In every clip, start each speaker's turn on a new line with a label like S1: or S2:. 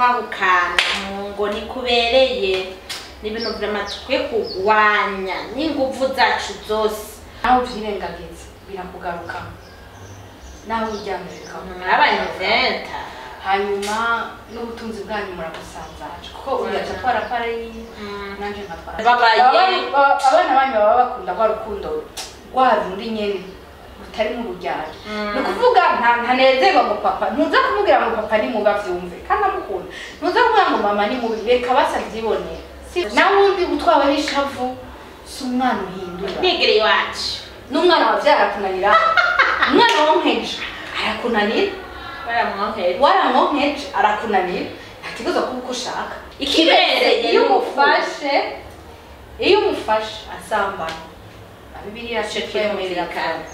S1: kwahukana ngo nikubereye ni ibintu vraiment tukwiye kugwanya n'inguvu zacu zose.
S2: Aho vyirengagiza birakugaruka nawe uryameka
S1: abanyeventa
S2: hanyuma n'ubutunzi bwanyu murabusanzaje kuko uraca twara pare nanje nkatwara
S1: babaye
S2: abana banyu baba bakunda kwa rukundo rwarundi nyene rutari mu rujyanye no kuvuga ntanezerwa ngo papa ntuza kumubwira ngo papa ni muba vyumve kandi amukunda ntuza kumubwira ngo mama ni mubi reka basavyibone nawe undi utwawe n'ishavu si umwana uhindura
S1: nigire iwacu
S2: n'umwana wavyara kunanira umwana wonkeje arakunanira waramwonkeje arakunanira ntakibazo kuko ushaka
S1: ikibereye
S2: iyo umufashe asambana Bibiliya cyemerera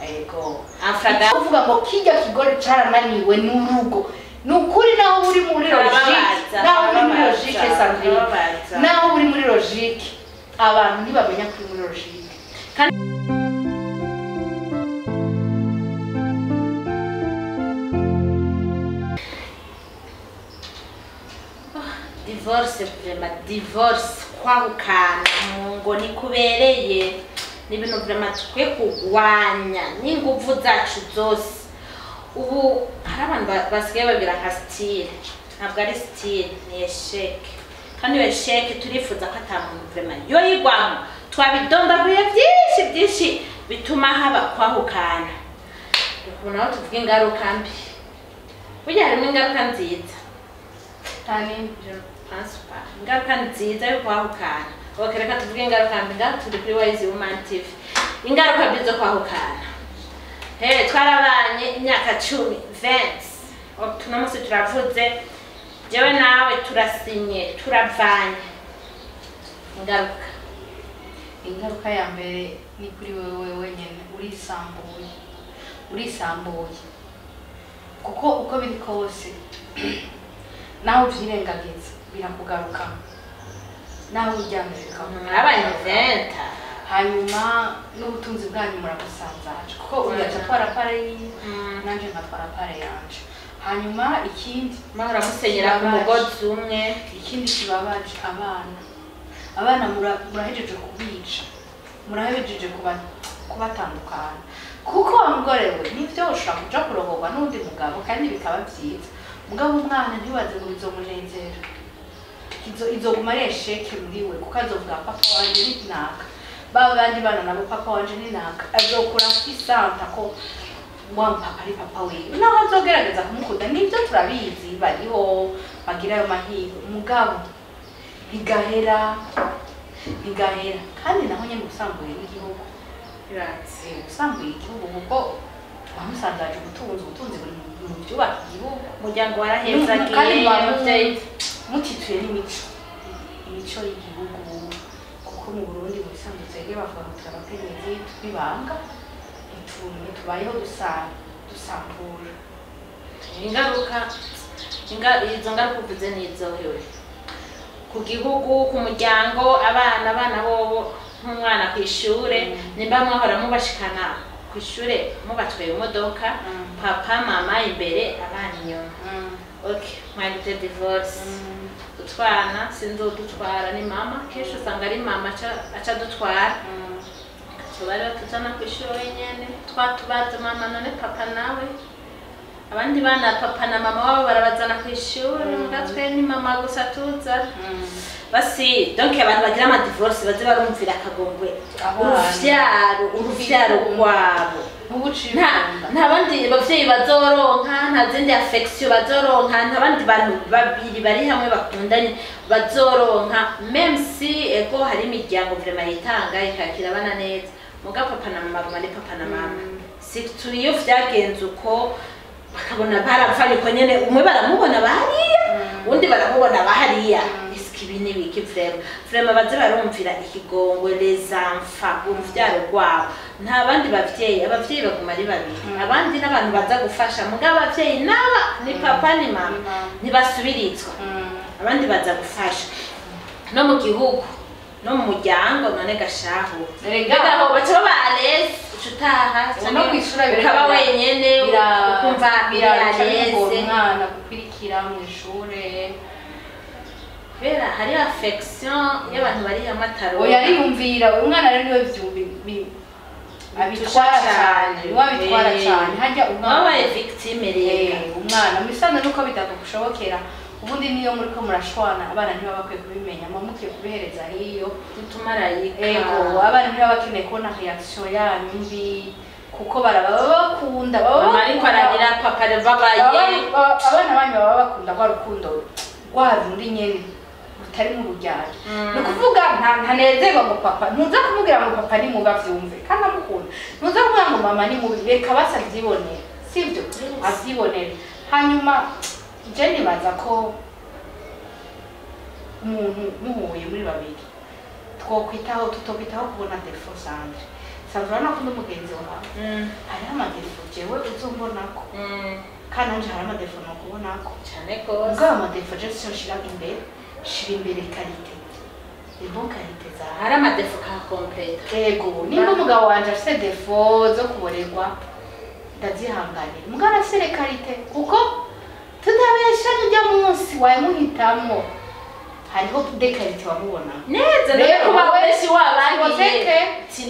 S2: ego
S1: afraga
S2: uvuga ngo kijya kigore carananiwe n'urugo nukuri naho uri muri logique naho uri muri logique Sandrine naho uri muri logique abantu ntibamenya kuri muri logique
S1: divorce kwahukana ngo nikubereye ni ibintu vraiment tukwiye kugwanya n'inguvu zacu zose. Ubu hari abantu basigaye bagira nka style ntabwo ari style ni esheke kandi iyo esheke turifuza ko atamuntu vraiment yo yigwamo twabidondaguye byinshi bituma haba kwahukana. Ubu naho tuvuga ingaruka mbi burya harimo ingaruka nziza ingaruka nziza yo kwahukana. Reka tuvuge ingaruka mbi turi kuri Wise Woman TV. Ingaruka mbi zo kwahukana twarabanye imyaka 10 tuno munsi turavuze jewe nawe turasinye turavanye.
S2: Ingaruka ya mbere ni kuri wewe wenyene urisambuye kuko uko biri kose naho vyirengagiza birakugaruka nawe uryameka
S1: abanyeventa
S2: hanyuma n'ubutunzi bwanyu murabusanzaje kuko uraca twara pare nanje nkatwara pare yanje hanyuma ikindi
S1: mahora musenyera ku mugozi umwe.
S2: Ikindi kibabaje abana murahejeje kubica murahejeje kubatandukana kuko wamugore we nivyo ushaka kuja kurohorwa n'undi mugabo kandi bikaba vyiza mugabo umwana ntibaze ngo bizomunezera izoguma ari esheke muri we kuko azovuga papa wanje ni naka baba bandi bana nabo papa wanje ni naka azokura kwisanta ko wa papa ari papa wewe naho azogerageza kumukunda nivyo turabizi bariho bagira ayo mahirwe mugabo ntigahera kandi naho nyene usambuye n'igihugu usambuye igihugu kuko wamusanzaje ubutunzi buri mu byubaka igihugu
S1: umuryango waraheza
S2: kandi mutituye n'imico y'igihugu kuko mu Burundi mu bisanzwe twebwe bavuga ngo abakenyezi twibanga tubayeho dusambura.
S1: Izo ngaruka uvuze n'izohewe ku gihugu ku muryango abana bobo nk'umwana ku ishure nimba mwahora mubashikana ku ishure mubatwaye imodoka papa mama imbere abana inyuma. Okay, mwagite divorce utwana sinzodutwara ni mama kesho usanga ari mama aca dutwara tubare tujana ku ishure nyene twatubaza mama none papa nawe abandi bana papa na mama wabo barabazana ku ishure mugatwe ni mama gusa tuza basi donc abantu bagira ama divorce baze barumvira akagongwe uruvyaro rwabo nta bandi bavyeyi bazoronka nta zindi affection bazoronka nta bandi bantu babiri bari hamwe bakundanye bazoronka même si ego hari imiryango vraiment yitanga ikakira abana neza muga papa na mama bari papa na mama surtout iyo vyagenze uko bakabona barapfanye ko nyene umwe baramubona bahariya undi baramubona bahariya iskibini biki vraiment baze barumvira ikigongwe les enfants uruvyaro rwabo nta bandi abavyeyi baguma ari babiri abandi n'abantu baza gufasha mugabo abavyeyi naba ni papa ni mama ntibasubirizwa abandi baza gufasha no mu gihugu no mu muryango none gashaho regaho bacho balese utaha
S2: no kwishura
S1: ukaba wenyene ukumva birareze
S2: umwana gukwirikira mu ishure
S1: kubera hari affection y'abantu bari hamwe ataro
S2: oya ariyumvira umwana rero niwe vyumbi abitwara cyane niwe abitwara cyane hajya umwana
S1: wabaye victime rero
S2: umwana misano nuko bitagushobokera ubundi niyo muri ko murashwana abana ntibaba bakwiye kubimenya mwamukiye kubihereza hiyo
S1: tumarayika
S2: ego abana ntibaba bakeneye kubona reaction yanyu mbi kuko bakunda
S1: mama ariko aragira papa babaye
S2: abana banyu baba bakunda kwa rukundo rwa rundi nyene rutari mu rujyanye no kuvuga ntanezerwa ngo papa ntuza kumubwira ngo papa ni muba vyumve kandi amukunda ntuza kumubwira ngo mama ni mubi reka basavyibonera sivyo avyibonera hanyuma je nibaza ko umuntu muhuye muri babiri twokwitaho tutokwitaho kubona telefone Sandra Sandra nakunda umugenzi wawe hariho amadelefo jewe uzombonako kandi nanje hari amadelefo nokubonako
S1: cyane gose
S2: ubwo amadelefo je sinshira imbere shira imbere karite bon karite za
S1: hari amadelefo ka complete
S2: ego nimba umugabo wanje afite defo zo kuborerwa ndazihanganira mugana sere karite kuko tutabesha n'ujya munsi waye muhitamwo hariho dekarite wamubona
S1: neza rero kuba wese
S2: wabangiye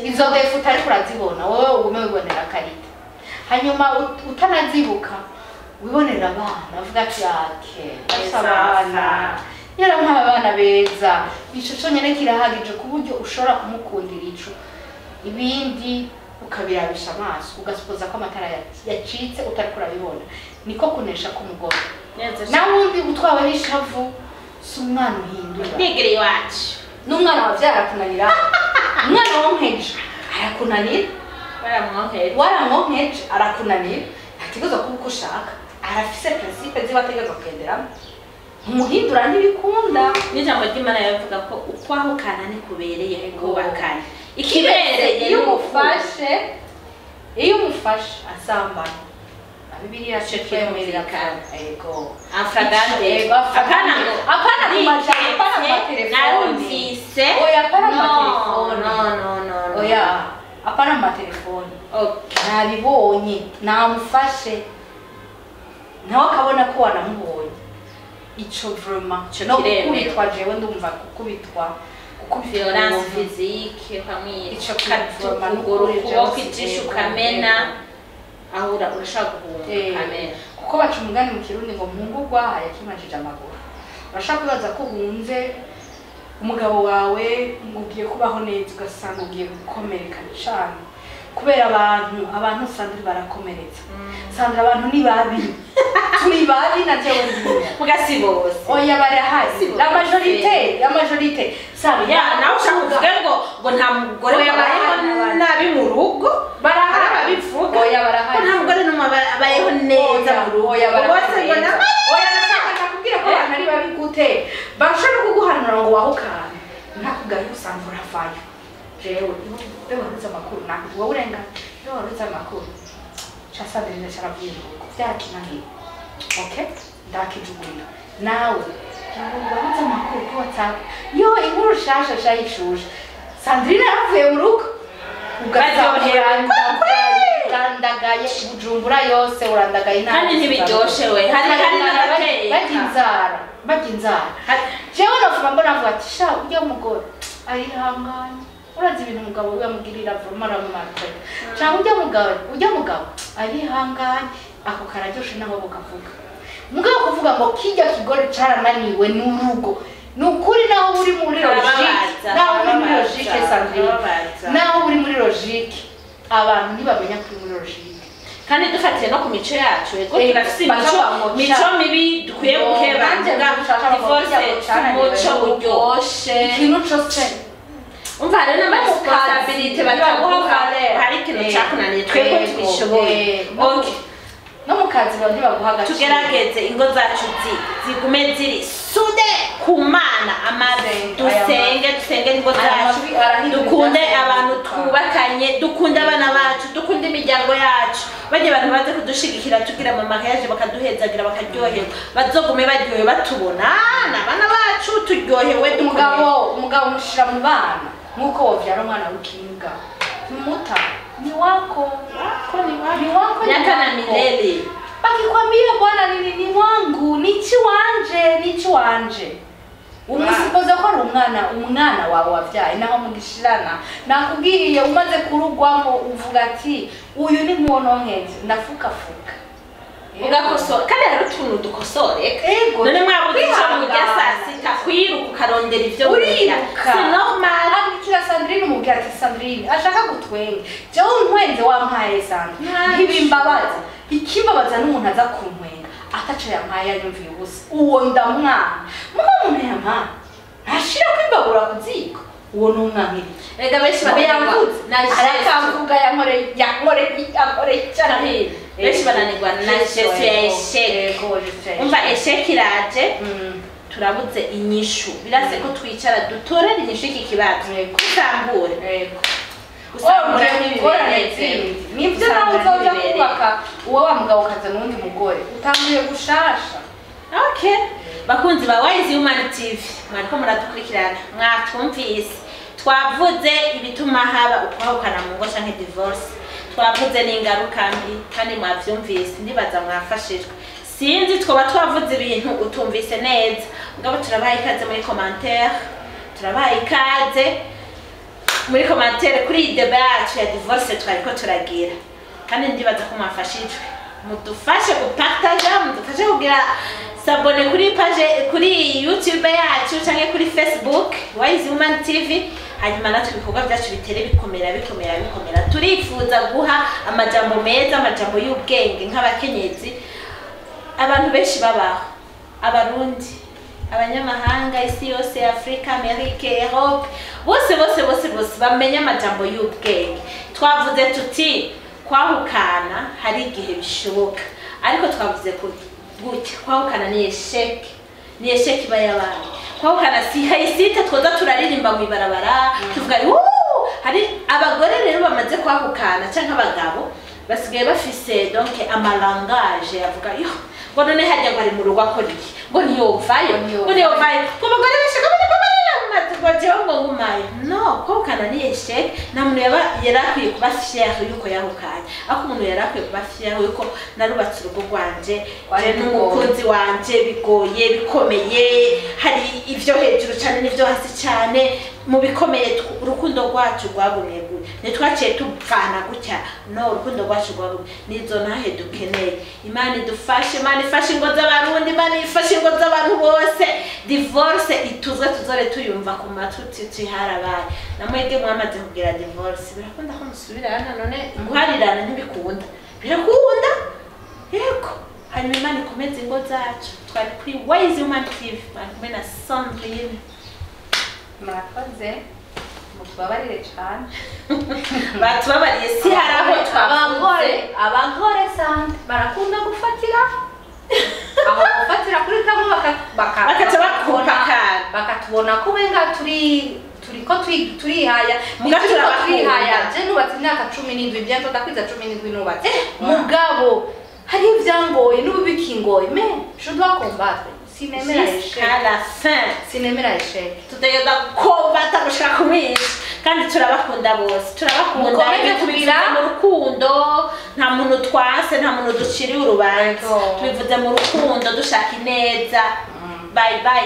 S2: izo defo utari kurazibona wowe ugume wibonera karite hanyuma utanazibuka wibonera abana avuga ati yake abana yara nk'abana beza ico nyene kirahagije ku buryo ushobora kumukundira ico ibindi ukabirabisha amaso ugasipoza ko amatara yacitse utari kurabibona niko kunesha k'umugore nawundi utwawe n'ishavu si umwana uhindura
S1: nigiri iwacu
S2: n'umwana wavyara kunanira umwana wonkeje arakunanira waramwonkeje arakunanira ntakibazo kuba uko ushaka arafise principe ziba ategerezwa kugenderamo umuhindura ntibikunda
S1: n'ijambo ry'Imana yavuga ko ukwahukana nikubereye kubakana ikibereye
S2: iyo umufashe asambana Bibiliya
S1: chekemerera
S2: ego
S1: afragande apana telefone narumvise
S2: oya apana telefone
S1: no
S2: oya apana telefone okay nabibonye namufashe nawe akabona ko wanamubonye ico vraiment no kubitwa jewe ndumva kubitwa
S1: violence physique famille
S2: ico
S1: katuguru kuboko ijisho kamena ahura urashaka guhunga amen
S2: kuko baca umugani mu Kirundi ngo mpungurwa yakimajije amaguru urashaka kubaza ko hunze umugabo wawe ngugiye kubaho neza ugasanga ugiye gukomereka cyane kubera abantu Sandra barakomeretsa Sandra abantu ni babi turi babi na jewe ndiye
S1: mugasibose
S2: oya barahari la majorité sabe
S1: ya nawe ushaka ngo nta mugore wabayeho nabi mu rugo
S2: barahari
S1: ababivuga
S2: oya barahari
S1: nta mugore n'abayeho neza mu rugo
S2: oya
S1: bose ngo
S2: oya nashaka nakubwira ko abantu ari babi gute bashaka kuguhanura ngo wahukane ntakugaye usanga uravayo jewe niba waruza amakuru nakubwo urenga niba waruza amakuru chasabirira charabwira byarakinaniye okay ndakijugurira nawe waruza amakuru ko WhatsApp yo inkuru shasha shayishuje Sandrine yavuye mu rugo urandagaye Bujumbura yose urandagaye nta
S1: kandi ntibiryoshe we hari n'agateka
S2: baginzara jewe novuga mbona avuga ati sha ujya mugore arihanganye urazi ibintu umugabo we yamugirira vuba aramumarika cyangwa ujya mugabo arihanganye ako kararyoshe naho bukavuga mugabo kuvuga ngo kijya kigore carananiwe n'urugo nukuri naho uri muri logique Sandrine naho uri muri logique abantu ntibamenya kuri muri logique
S1: kandi dufatiye no ku mico yacu ego turafite mico mibi dukwiye gukebanga divorce umuco uryoshe
S2: ikintu cyose
S1: umva rero n'amasiponsabilite bataguha hari ikintu cyakunaniye twebwe tubishoboye
S2: no mu kazi baguha agaciro
S1: tugerageze ingo zacu zigume ziri sude ku Mana amaze dusenge ingo zacu dukunde abantu twubakanye dukunde abana bacu dukunde imiryango yacu bagiye abantu baze kudushigikira tugira mu mariage bakaduhezagira bakaryoherwa bazogume baryohewe batubona n'abana bacu turyohewe
S2: umugabo mushira mu bana nkuko wovyara umwana w'ikimbwa muta ni wako
S1: nyakana milele
S2: bakikwambia bwana ni wangu nichi wanje umusipoza ko ari umwana wawe wabyaye naho mugishirana nakubwiriye umaze kurugwamo uvuga ati uyu ni mwononkeze ndafukafuka
S1: ugakosora kandi hari utuntu dukosore none mwabuze icyo murya saa sita kwiruka ukarondera ibyo
S2: uriruka
S1: si normal
S2: abikira Sandrine umubwira ati Sandrine ashaka gutwenga jewe untwenze wampaye Sandrine ntibimbabaza ikimbabaza n'umuntu aza kuntwenga ataco yampaye yanyumviye ubusa uwo ndamwana umuntu yampaye ntashira kwimbagura ku ziko uwo ni umwamiri
S1: rega benshi bananirwa
S2: arakamvuga yankore cyane
S1: benshi bananirwa na gestu ya esheke umva esheke iraje turabuze inyishu birase ko twicara dutorera inyishu iki kibazo kusambure gusambura
S2: nibyo nawe uzoja kubaka uwo wa mugabo ukaza n'undi mugore utanguye gushasha
S1: okay bakunzi ba Wise Human TV mwariko muradukurikirana mwatwumvise twavuze ibituma haba ukwahukana mu ngo canke divorce twavuze n'ingaruka mbi kandi mwavyumvise ndibaza mwafashijwe sinzi twoba twavuze ibintu utumvise neza ngabo turabaye ikaze muri commentaire turabaye ikaze muri commentaire kuri debate ya divorce twariko turagira kandi ndibaza ko mwafashijwe mudufashe gupartage mudufashe kugira sabone kuri page kuri YouTube yacu canke kuri Facebook Wise Human TV hanyuma natwe ibikorwa byacu bitere bikomera turifuza guha amajambo meza amajambo y'ubwenge nk'abakenyezi abantu benshi babaho abarundi abanyamahanga isi yose Afrika Amerika Europe bose bamenye amajambo y'ubwenge twavuze tuti kwahukana hari igihe bishoboka ariko twavuze ko gutya kwahukana ni esheke bayabana kwahukana si hayisite twoza turaririmba mu ibarabara tuvuga hari abagore rero bamaze kwahukana canke abagabo basigaye bafise donc amalangage avuga yo ngo none hajya ngo ari mu rugo akora iki ngo niyovayo ngo bagore bashaka ngo ngumaye no kwahukana ni esheke nta muntu yarakwiye kuba fier yuko yahukanye ako umuntu yarakwiye kuba fier yuko narubatse urugo rwanje n'umukunzi wanje bigoye bikomeye hari ivyo hejuru cyane n'ivyo hasi cyane mu bikomeye urukundo rwacu rwagumye gute ntitwaciye tupfana gutya no urukundo rwacu rwagumye nizo nahe dukeneye Imana idufashe Imana ifashe ingo z'abarundi Imana ifashe ingo z'abantu bose divorce ituzwe tuzore tuyumva ku matuti harabaye namwege mwamaze kugira divorce birakunda ko musubirana none guharirana ntibikunda birakunda yego hanyuma Imana ikomeze ingo zacu twari kuri Wise Human TV kumwe na Sandrine
S2: murakoze mutubabarire cyane
S1: batubabariye si haraho
S2: abagore sande barakunda gufatira aho gufatira kuri kamwe
S1: bakaca bakupakana
S2: bakatubona ko benga turiko turihaya mugatura twihaya je nubatse imyaka 17 byanto ndakwiza 17 nubatse mugabo hari ivyangoye n'ubikingoye me je dois combattre sinemera esheke
S1: tutegeza kombata gushaka kumwisha kandi turabakunda bose turabakunda tubivuze mu rukundo nta muntu twase nta muntu duciriye urubanza tubivuze mu rukundo dushaka ineza bye bye